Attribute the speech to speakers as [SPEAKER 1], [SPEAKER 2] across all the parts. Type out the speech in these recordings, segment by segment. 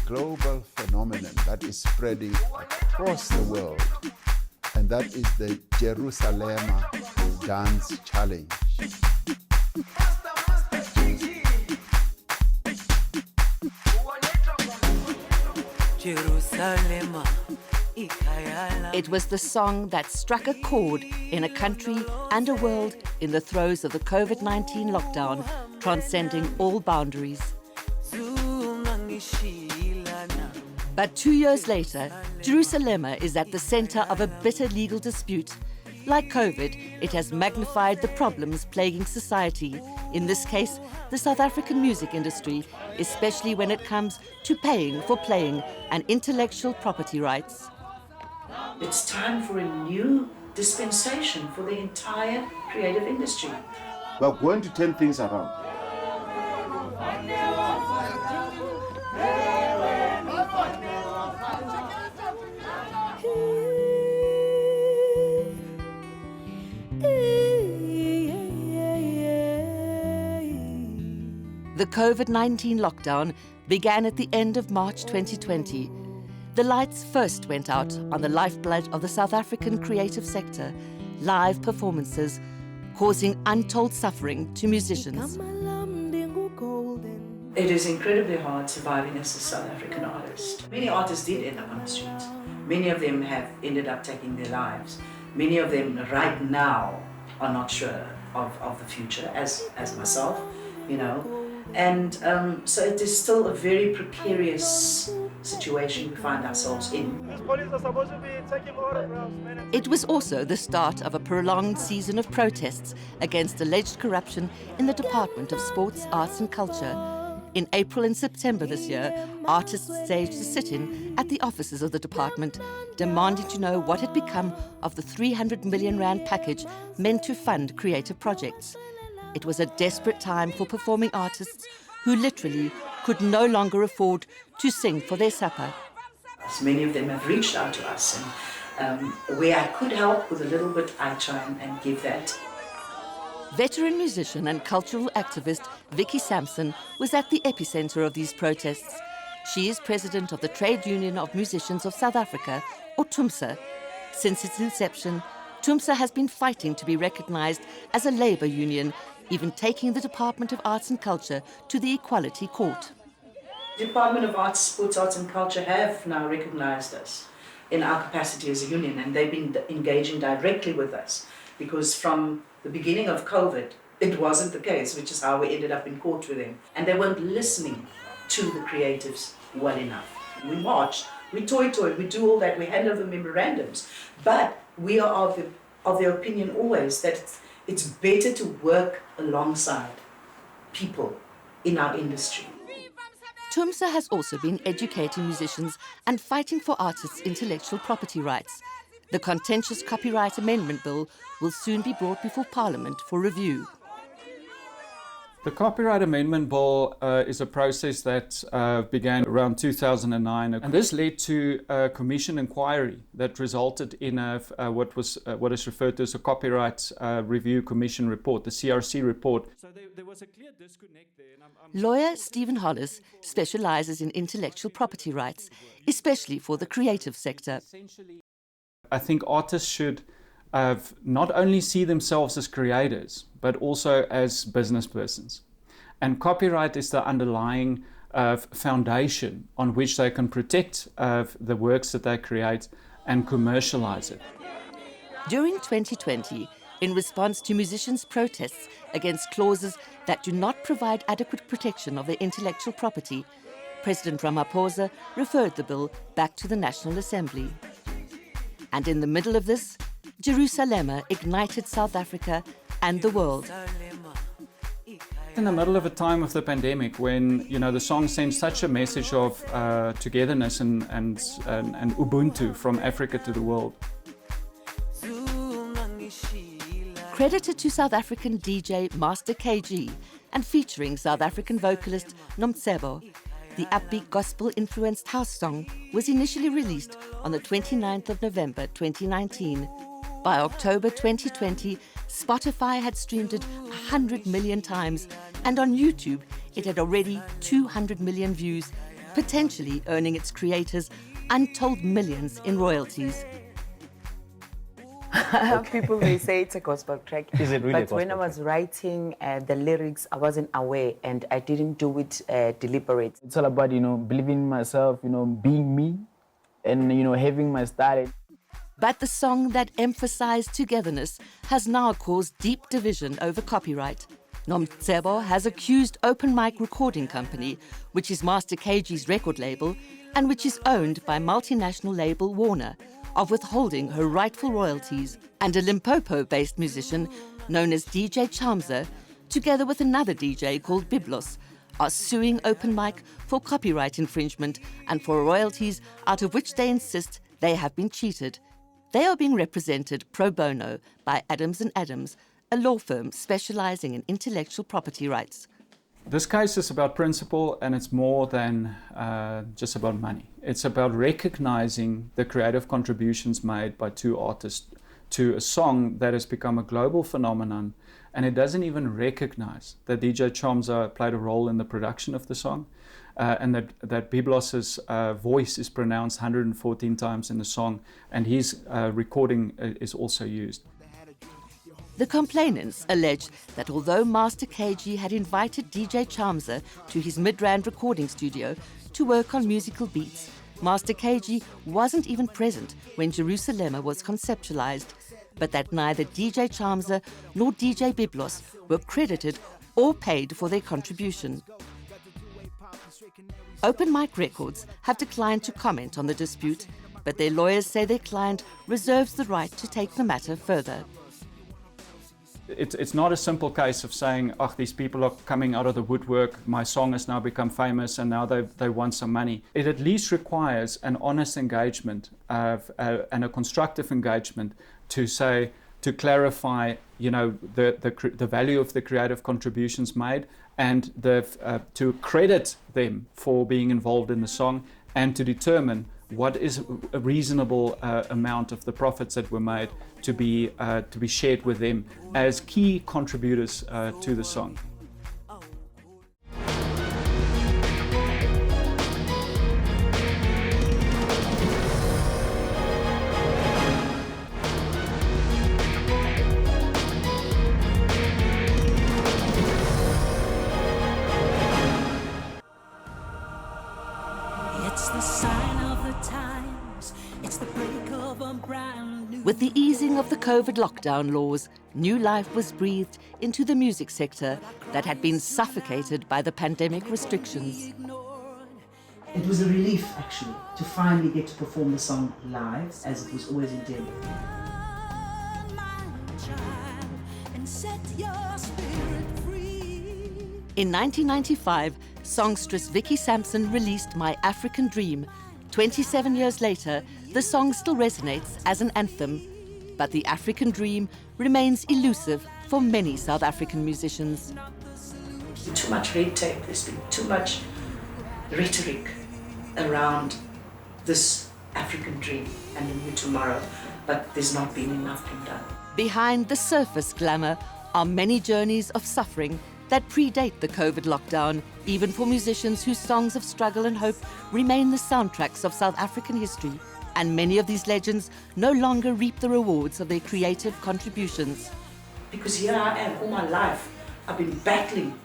[SPEAKER 1] global phenomenon that is spreading across the world, and that is the Jerusalema Dance Challenge.
[SPEAKER 2] Jerusalema.
[SPEAKER 3] It was the song that struck a chord in a country and a world in the throes of the COVID-19 lockdown, transcending all boundaries. But 2 years later, Jerusalema is at the center of a bitter legal dispute. Like COVID, it has magnified the problems plaguing society, in this case, the South African music industry, especially when it comes to paying for playing and intellectual property rights.
[SPEAKER 4] It's time for a new dispensation for the entire creative industry.
[SPEAKER 1] We're going to turn things around.
[SPEAKER 3] The COVID-19 lockdown began at the end of March 2020. The lights first went out on the lifeblood of the South African creative sector, live performances, causing untold suffering to musicians.
[SPEAKER 4] It is incredibly hard surviving as a South African artist. Many artists did end up on the streets. Many of them have ended up taking their lives. Many of them right now are not sure of the future, as myself, you know. And so it is still a very precarious situation we find ourselves in.
[SPEAKER 3] It was also the start of a prolonged season of protests against alleged corruption in the Department of Sports, Arts and Culture. In April and September this year, artists staged a sit-in at the offices of the department, demanding to know what had become of the 300 million rand package meant to fund creative projects. It was a desperate time for performing artists who literally could no longer afford to sing for their supper.
[SPEAKER 4] Many of them have reached out to us, and where I could help with a little bit, I try and give that.
[SPEAKER 3] Veteran musician and cultural activist Vicky Sampson was at the epicenter of these protests. She is president of the Trade Union of Musicians of South Africa, or TUMSA. Since its inception, TUMSA has been fighting to be recognized as a labor union, even taking the Department of Arts and Culture to the Equality Court.
[SPEAKER 4] The Department of Arts, Sports, Arts and Culture have now recognized us in our capacity as a union, and they've been engaging directly with us, because from the beginning of COVID, it wasn't the case, which is how we ended up in court with them. And they weren't listening to the creatives well enough. We marched, we toyed, we do all that, we hand over memorandums, but we are of the opinion always that it's better to work alongside people in our industry.
[SPEAKER 3] TUMSA has also been educating musicians and fighting for artists' intellectual property rights. The contentious Copyright Amendment Bill will soon be brought before Parliament for review.
[SPEAKER 5] The Copyright Amendment Bill is a process that began around 2009, and this led to a commission inquiry that resulted in what is referred to as a Copyright Review Commission report, the CRC report.
[SPEAKER 6] So there was a clear disconnect there.
[SPEAKER 3] Lawyer Stephen Hollis specializes in intellectual property rights, especially for the creative sector.
[SPEAKER 5] I think artists should not only see themselves as creators, but also as business persons. And copyright is the underlying foundation on which they can protect the works that they create and commercialize it.
[SPEAKER 3] During 2020, in response to musicians' protests against clauses that do not provide adequate protection of their intellectual property, President Ramaphosa referred the bill back to the National Assembly. And in the middle of this, Jerusalema ignited South Africa and the world.
[SPEAKER 5] In the middle of a time of the pandemic, when the song sends such a message of togetherness and Ubuntu from Africa to the world.
[SPEAKER 3] Credited to South African DJ Master KG and featuring South African vocalist Nomcebo, the upbeat gospel-influenced house song was initially released on the 29th of November 2019. By October 2020, Spotify had streamed it 100 million times, and on YouTube it had already 200 million views, potentially earning its creators untold millions in royalties.
[SPEAKER 2] People may say it's a gospel track.
[SPEAKER 7] Is it really a
[SPEAKER 2] But when I
[SPEAKER 7] gospel
[SPEAKER 2] was writing the lyrics, I wasn't aware and I didn't do it deliberate.
[SPEAKER 8] It's all about, believing in myself, being me and, having my style.
[SPEAKER 3] But the song that emphasized togetherness has now caused deep division over copyright. Nomcebo has accused Open Mic Recording Company, which is Master KG's record label and which is owned by multinational label Warner, of withholding her rightful royalties. And a Limpopo-based musician known as DJ Chamza, together with another DJ called Biblos, are suing Open Mic for copyright infringement and for royalties out of which they insist they have been cheated. They are being represented pro bono by Adams & Adams, a law firm specializing in intellectual property rights.
[SPEAKER 5] This case is about principle, and it's more than just about money. It's about recognizing the creative contributions made by two artists to a song that has become a global phenomenon, and it doesn't even recognize that DJ Chamza played a role in the production of the song, and that Biblos's voice is pronounced 114 times in the song, and his recording is also used.
[SPEAKER 3] The complainants allege that although Master KG had invited DJ Chamza to his Midrand recording studio to work on musical beats, Master KG wasn't even present when Jerusalema was conceptualized, but that neither DJ Chamza nor DJ Biblos were credited or paid for their contribution. Open Mic Records have declined to comment on the dispute, but their lawyers say their client reserves the right to take the matter further.
[SPEAKER 5] It's not a simple case of saying, oh, these people are coming out of the woodwork, my song has now become famous and now they want some money. It at least requires an honest engagement and a constructive engagement to say, to clarify, the value of the creative contributions made and to credit them for being involved in the song and to determine what is a reasonable amount of the profits that were made to be shared with them as key contributors to the song.
[SPEAKER 9] It's the sign of the times. It's the break of a brand new.
[SPEAKER 3] With the easing of the COVID lockdown laws, new life was breathed into the music sector that had been suffocated by the pandemic restrictions.
[SPEAKER 4] It was a relief, actually, to finally get to perform the song live, as it was always intended.
[SPEAKER 9] And set your spirit free.
[SPEAKER 3] In 1995, songstress Vicky Sampson released My African Dream. 27 years later, the song still resonates as an anthem, but the African dream remains elusive for many South African musicians.
[SPEAKER 4] There's been too much red tape, there's been too much rhetoric around this African dream and the new tomorrow, but there's not been enough being done.
[SPEAKER 3] Behind the surface glamour are many journeys of suffering that predate the COVID lockdown, even for musicians whose songs of struggle and hope remain the soundtracks of South African history. And many of these legends no longer reap the rewards of their creative contributions.
[SPEAKER 4] Because here I am, all my life, I've been battling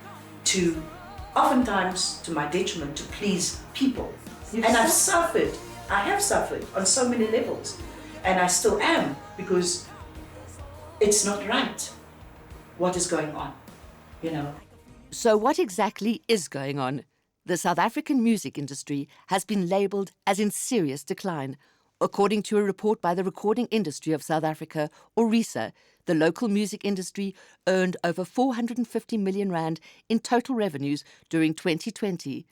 [SPEAKER 4] to, oftentimes to my detriment, to please people. And I've suffered, I have suffered on so many levels. And I still am, because it's not right what is going on,
[SPEAKER 3] So what exactly is going on? The South African music industry has been labelled as in serious decline. According to a report by the Recording Industry of South Africa, or RISA, the local music industry earned over 450 million rand in total revenues during 2020.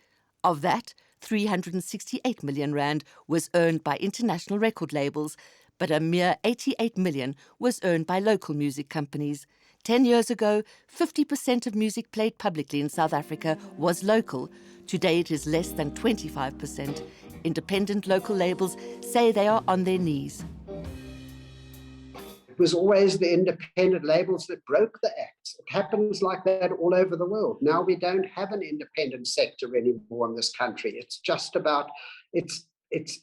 [SPEAKER 3] Of that, 368 million rand was earned by international record labels, but a mere 88 million was earned by local music companies. 10 years ago, 50% of music played publicly in South Africa was local. Today it is less than 25%. Independent local labels say they are on their knees.
[SPEAKER 10] It was always the independent labels that broke the acts.
[SPEAKER 7] happens like that all over the world. Now we don't have an independent sector anymore in this country. It's just about, it's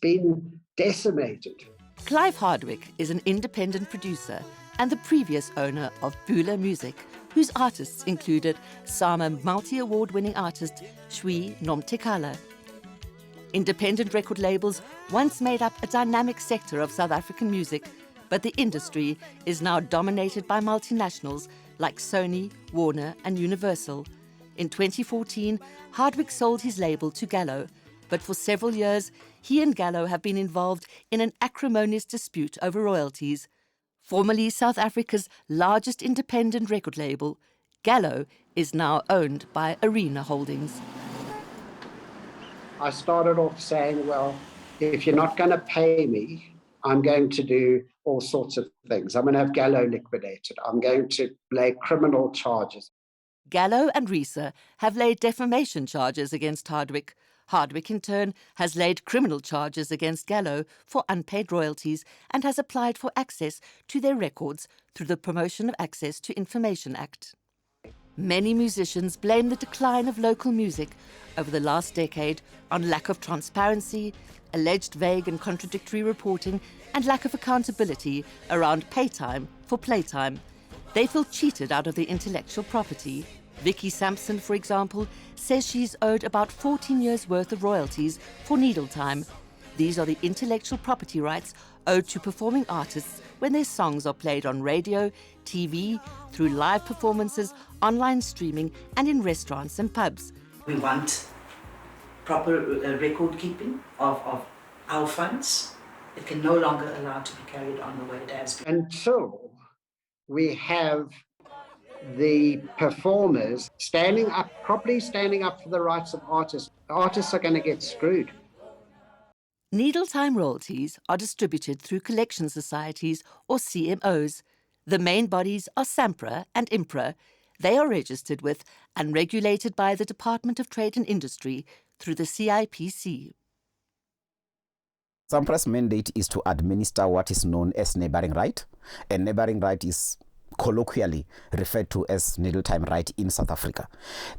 [SPEAKER 7] been decimated.
[SPEAKER 3] Clive Hardwick is an independent producer and the previous owner of Bula Music, whose artists included Sama multi-award-winning artist Shwi Nomtekala. Independent record labels once made up a dynamic sector of South African music, but the industry is now dominated by multinationals like Sony, Warner and Universal. In 2014, Hardwick sold his label to Gallo, but for several years, he and Gallo have been involved in an acrimonious dispute over royalties. Formerly South Africa's largest independent record label, Gallo is now owned by Arena Holdings.
[SPEAKER 7] I started off saying, well, if you're not going to pay me, I'm going to do all sorts of things. I'm going to have Gallo liquidated. I'm going to lay criminal charges.
[SPEAKER 3] Gallo and Risa have laid defamation charges against Hardwick. Hardwick, in turn, has laid criminal charges against Gallo for unpaid royalties and has applied for access to their records through the Promotion of Access to Information Act. Many musicians blame the decline of local music over the last decade on lack of transparency, alleged vague and contradictory reporting, and lack of accountability around pay time for playtime. They feel cheated out of their intellectual property. Vicky Sampson, for example, says she's owed about 14 years' worth of royalties for Needle Time. These are the intellectual property rights owed to performing artists when their songs are played on radio, TV, through live performances, online streaming, and in restaurants and pubs.
[SPEAKER 4] We want proper record keeping of our funds. It can no longer allow to be carried on the way it has been.
[SPEAKER 7] Until we have the performers properly standing up for the rights of artists, artists are going to get screwed.
[SPEAKER 3] Needle Time royalties are distributed through collection societies or CMOs. The main bodies are SAMPRA and IMPRA. They are registered with and regulated by the Department of Trade and Industry through the CIPC.
[SPEAKER 10] SAMPRA's mandate is to administer what is known as neighbouring right, and neighbouring right is colloquially referred to as Needle Time right in South Africa.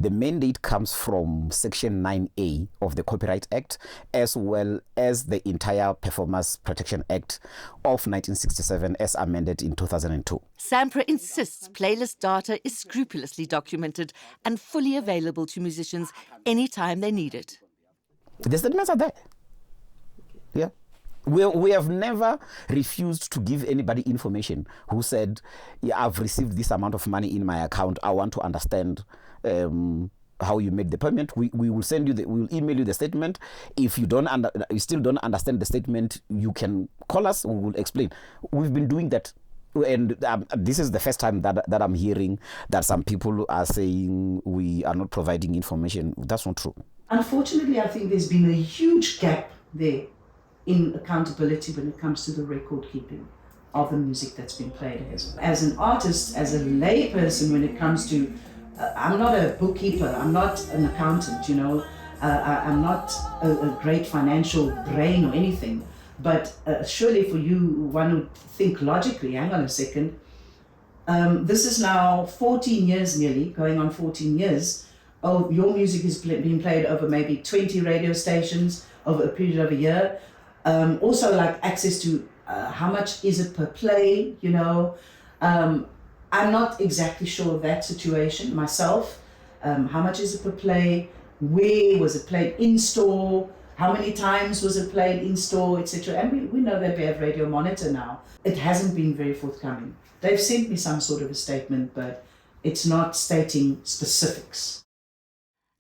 [SPEAKER 10] The mandate comes from Section 9A of the Copyright Act, as well as the entire Performers Protection Act of 1967 as amended in 2002.
[SPEAKER 3] SAMPRA insists playlist data is scrupulously documented and fully available to musicians anytime they need it.
[SPEAKER 10] The statements are there. Yeah. We have never refused to give anybody information who said, yeah, I've received this amount of money in my account. I want to understand how you made the payment. We will send you we will email you the statement. If you you still don't understand the statement, you can call us. We will explain. We've been doing that. And this is the first time that I'm hearing that some people are saying we are not providing information. That's not true.
[SPEAKER 4] Unfortunately, I think there's been a huge gap there in accountability when it comes to the record keeping of the music that's been played. As an artist, as a lay person, when it comes to, I'm not a bookkeeper, I'm not an accountant, I'm not a great financial brain or anything, but surely for you, one would think logically, hang on a second, this is now 14 years nearly, going on 14 years, your music is being played over maybe 20 radio stations over a period of a year. Also, like access to how much is it per play, I'm not exactly sure of that situation myself. How much is it per play? Where was it played in store? How many times was it played in store, etc. And we know that we have Radio Monitor now. It hasn't been very forthcoming. They've sent me some sort of a statement, but it's not stating specifics.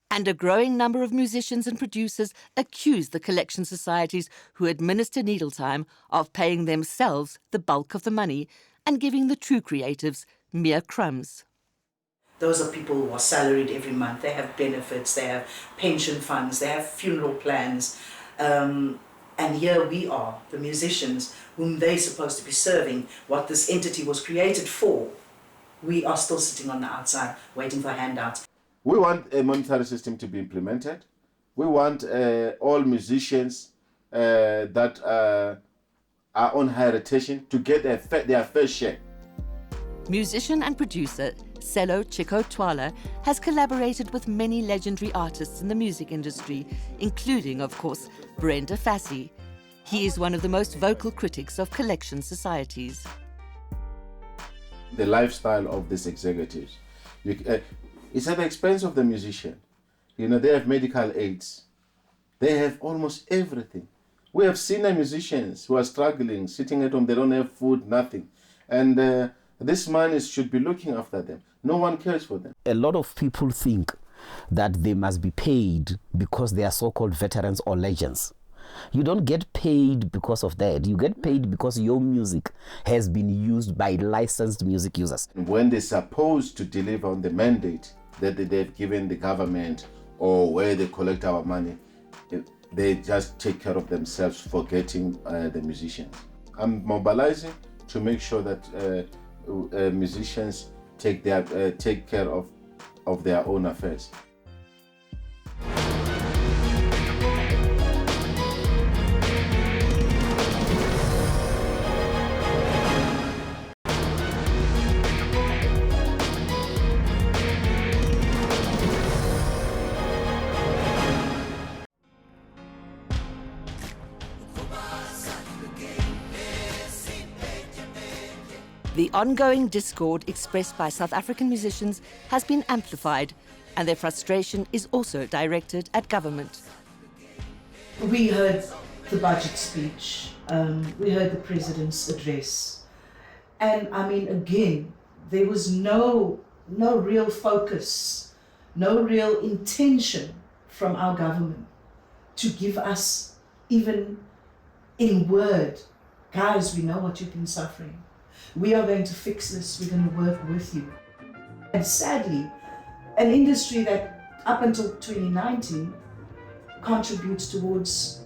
[SPEAKER 3] And a growing number of musicians and producers accuse the collection societies who administer Needle Time of paying themselves the bulk of the money and giving the true creatives mere crumbs.
[SPEAKER 4] Those are people who are salaried every month. They have benefits, they have pension funds, they have funeral plans. And here we are, the musicians, whom they're supposed to be serving, what this entity was created for. We are still sitting on the outside waiting for handouts.
[SPEAKER 11] We want a monetary system to be implemented. We want all musicians that are on higher rotation to get their fair share.
[SPEAKER 3] Musician and producer Selo Chico Twala has collaborated with many legendary artists in the music industry, including, of course, Brenda Fassie. He is one of the most vocal critics of collection societies.
[SPEAKER 11] The lifestyle of these executives, it's at the expense of the musician. You know, they have medical aids. They have almost everything. We have senior musicians who are struggling, sitting at home, they don't have food, nothing. And this man should be looking after them. No one cares for them.
[SPEAKER 10] A lot of people think that they must be paid because they are so-called veterans or legends. You don't get paid because of that. You get paid because your music has been used by licensed music users.
[SPEAKER 11] When they're supposed to deliver on the mandate that they've given the government or where they collect our money, they just take care of themselves, forgetting the musicians. I'm mobilizing to make sure that musicians take care of their own affairs.
[SPEAKER 3] The ongoing discord expressed by South African musicians has been amplified, and their frustration is also directed at government.
[SPEAKER 4] We heard the budget speech, we heard the president's address, and I mean, again, there was no real focus, no real intention from our government to give us, even in word, guys, we know what you've been suffering. We are going to fix this, we're going to work with you. And sadly, an industry that up until 2019 contributes towards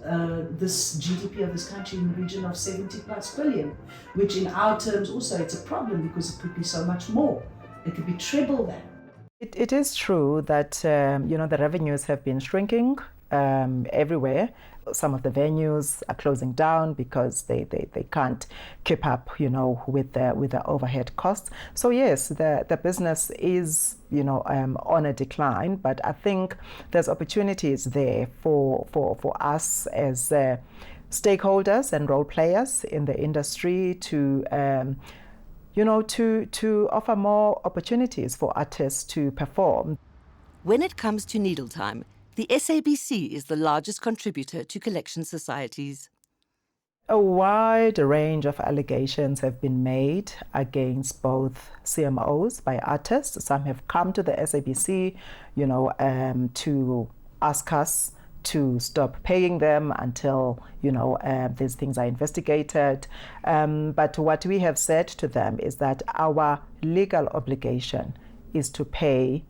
[SPEAKER 4] this GDP of this country in the region of 70+ billion, which in our terms also it's a problem because it could be so much more. It could be triple that.
[SPEAKER 12] It is true that the revenues have been shrinking everywhere. Some of the venues are closing down because they can't keep up, with the overhead costs. So yes, the business is, on a decline, but I think there's opportunities there for us as stakeholders and role players in the industry to offer more opportunities for artists to perform.
[SPEAKER 3] When it comes to needle time, the SABC is the largest contributor to collection societies.
[SPEAKER 12] A wide range of allegations have been made against both CMOs by artists. Some have come to the SABC, to ask us to stop paying them until, these things are investigated. But what we have said to them is that our legal obligation is to pay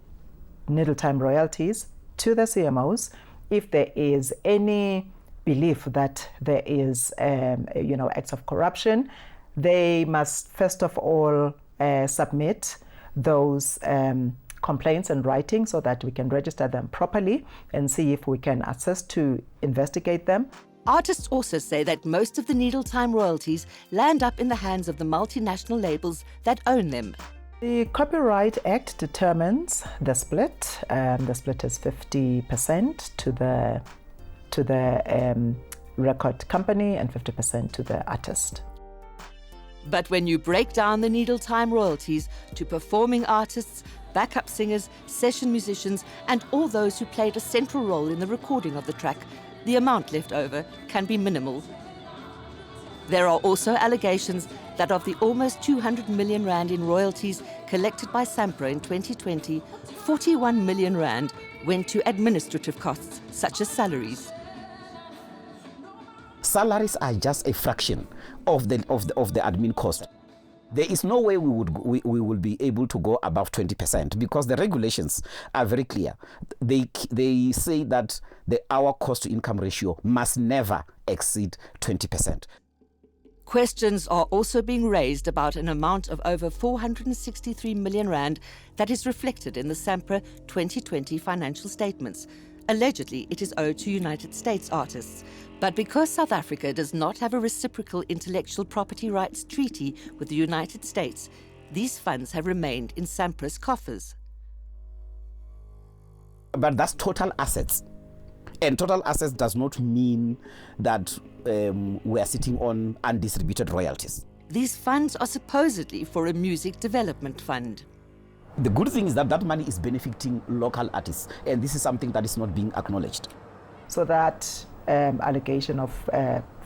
[SPEAKER 12] needle time royalties to the CMOs if there is any belief that there is, acts of corruption. They must first of all submit those complaints in writing so that we can register them properly and see if we can assist to investigate them.
[SPEAKER 3] Artists also say that most of the needle time royalties land up in the hands of the multinational labels that own them.
[SPEAKER 12] The Copyright Act determines the split. The split is 50% to the record company and 50% to the artist.
[SPEAKER 3] But when you break down the needle time royalties to performing artists, backup singers, session musicians, and all those who played a central role in the recording of the track, the amount left over can be minimal. There are also allegations that of the almost 200 million rand in royalties collected by SAMPRA in 2020, 41 million rand went to administrative costs, such as salaries.
[SPEAKER 10] Salaries are just a fraction of the admin cost. There is no way we will be able to go above 20% because the regulations are very clear. They say that the hour cost to income ratio must never exceed 20%.
[SPEAKER 3] Questions are also being raised about an amount of over 463 million rand that is reflected in the SAMPRA 2020 financial statements. Allegedly, it is owed to United States artists. But because South Africa does not have a reciprocal intellectual property rights treaty with the United States, these funds have remained in SAMPRA's coffers.
[SPEAKER 10] But that's total assets. And total assets does not mean that we are sitting on undistributed royalties.
[SPEAKER 3] These funds are supposedly for a music development fund.
[SPEAKER 10] The good thing is that that money is benefiting local artists, and this is something that is not being acknowledged.
[SPEAKER 12] So that allegation of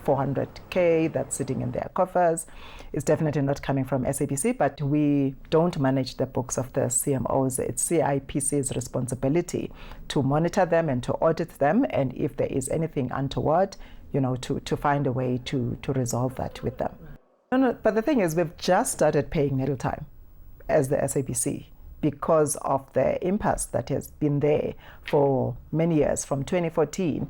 [SPEAKER 12] 400K that's sitting in their coffers is definitely not coming from SABC, but we don't manage the books of the CMOs. It's CIPC's responsibility to monitor them and to audit them, and if there is anything untoward, to find a way to resolve that with them. No, but the thing is, we've just started paying middle time as the SABC because of the impasse that has been there for many years, from 2014,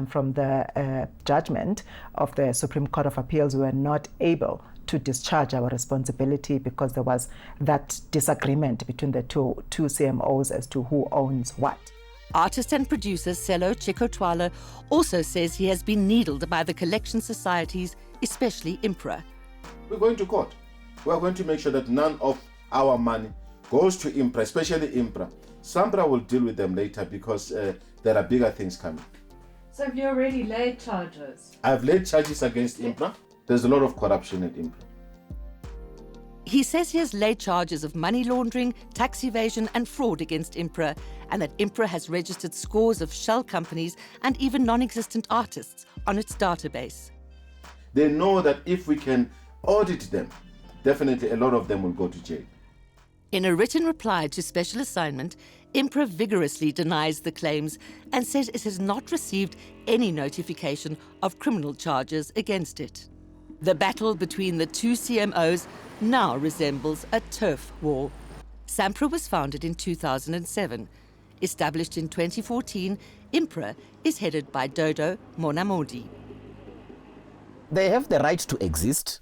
[SPEAKER 12] from the judgment of the Supreme Court of Appeals. We were not able to discharge our responsibility because there was that disagreement between the two CMOs as to who owns what.
[SPEAKER 3] Artist and producer Selo Chekotwala also says he has been needled by the collection societies, especially IMPRA.
[SPEAKER 11] We're going to court. We're going to make sure that none of our money goes to IMPRA, especially IMPRA. SAMPRA will deal with them later because there are bigger things coming.
[SPEAKER 13] So have you already laid charges?
[SPEAKER 11] I've laid charges against IMPRA. There's a lot of corruption at IMPRA.
[SPEAKER 3] He says he has laid charges of money laundering, tax evasion and fraud against IMPRA, and that IMPRA has registered scores of shell companies and even non-existent artists on its database.
[SPEAKER 11] They know that if we can audit them, definitely a lot of them will go to jail.
[SPEAKER 3] In a written reply to special assignment, IMPRA vigorously denies the claims and says it has not received any notification of criminal charges against it. The battle between the two CMOs now resembles a turf war. SAMPRA was founded in 2007. Established in 2014, IMPRA is headed by Dodo Monamodi.
[SPEAKER 10] They have the right to exist,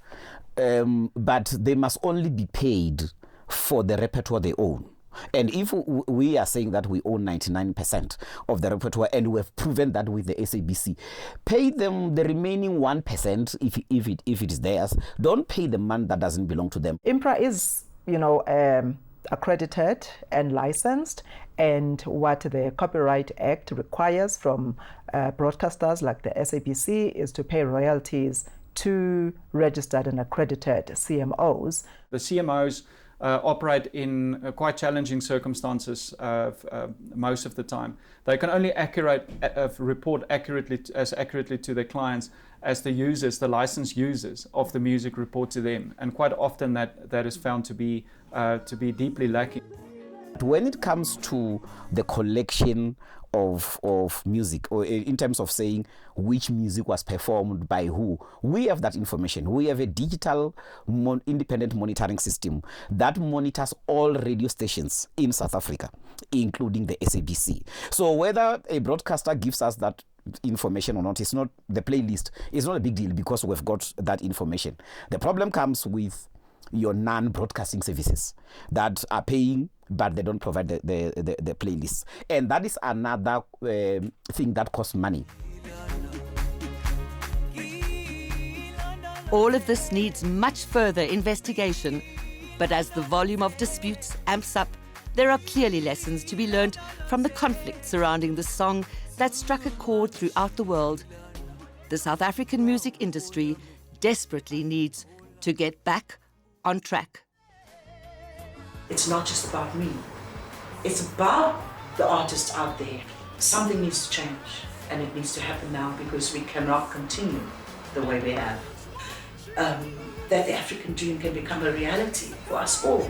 [SPEAKER 10] but they must only be paid for the repertoire they own. And if we are saying that we own 99% of the repertoire and we have proven that with the SABC, pay them the remaining 1% if it is theirs. Don't pay the money that doesn't belong to them.
[SPEAKER 12] IMPRA is, accredited and licensed, and what the Copyright Act requires from broadcasters like the SABC is to pay royalties to registered and accredited CMOs.
[SPEAKER 5] The CMOs operate in quite challenging circumstances most of the time. They can only report accurately to their clients as the users, the licensed users of the music report to them, and quite often that is found to be deeply lacking.
[SPEAKER 10] When it comes to the collection of music, or in terms of saying which music was performed by who, we have that information. We have a digital independent monitoring system that monitors all radio stations in South Africa, including the SABC. So whether a broadcaster gives us that information or not, it's not the playlist. It's not a big deal because we've got that information. The problem comes with your non-broadcasting services that are paying, but they don't provide the playlists. And that is another thing that costs money.
[SPEAKER 3] All of this needs much further investigation, but as the volume of disputes amps up, there are clearly lessons to be learned from the conflict surrounding the song that struck a chord throughout the world. The South African music industry desperately needs to get back on track.
[SPEAKER 4] It's not just about me. It's about the artists out there. Something needs to change, and it needs to happen now because we cannot continue the way we have. That the African dream can become a reality for us all.